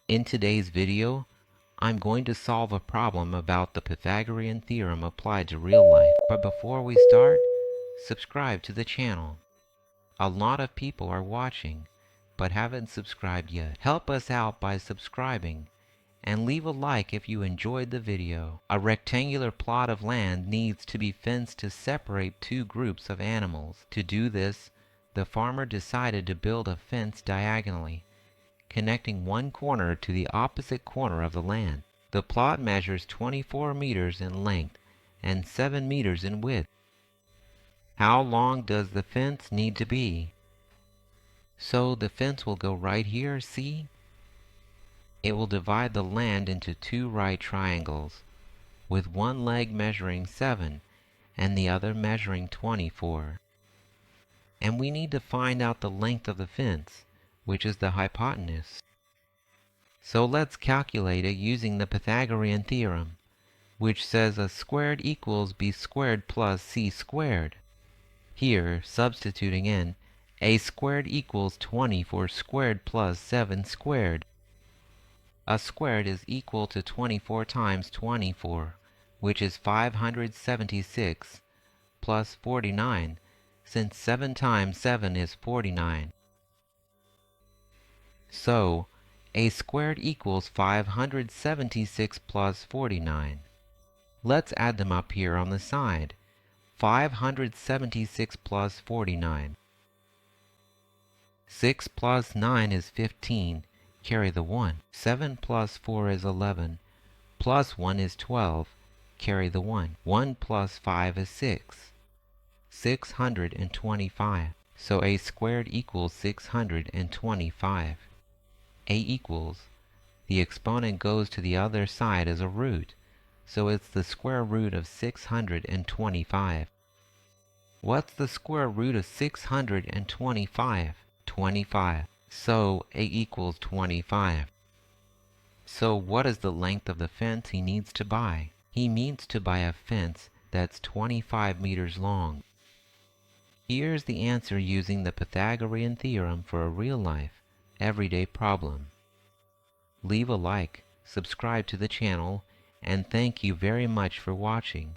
In today's video, I'm going to solve a problem about the Pythagorean theorem applied to real life. But before we start, subscribe to the channel. A lot of people are watching, but haven't subscribed yet. Help us out by subscribing and leave a like if you enjoyed the video. A rectangular plot of land needs to be fenced to separate two groups of animals. To do this, the farmer decided to build a fence diagonally, connecting one corner to the opposite corner of the land. The plot measures 24 meters in length and 7 meters in width. How long does the fence need to be? So the fence will go right here, see? It will divide the land into two right triangles, with one leg measuring 7 and the other measuring 24. And we need to find out the length of the fence, which is the hypotenuse. So let's calculate it using the Pythagorean theorem, which says a squared equals b squared plus c squared. Here, substituting in, a squared equals 24 squared plus 7 squared. A squared is equal to 24 times 24, which is 576, plus 49, since 7 times 7 is 49. So, a squared equals 576 plus 49. Let's add them up here on the side. 576 plus 49. 6 plus 9 is 15. Carry the 1. 7 plus 4 is 11. Plus 1 is 12. Carry the 1. 1 plus 5 is 6. 625. So a squared equals 625. A equals. The exponent goes to the other side as a root, so it's the square root of 625. What's the square root of 625? 25. So A equals 25. So what is the length of the fence he needs to buy? He needs to buy a fence that's 25 meters long. Here's the answer using the Pythagorean theorem for a real-life, everyday problem. Leave a like, subscribe to the channel, and thank you very much for watching.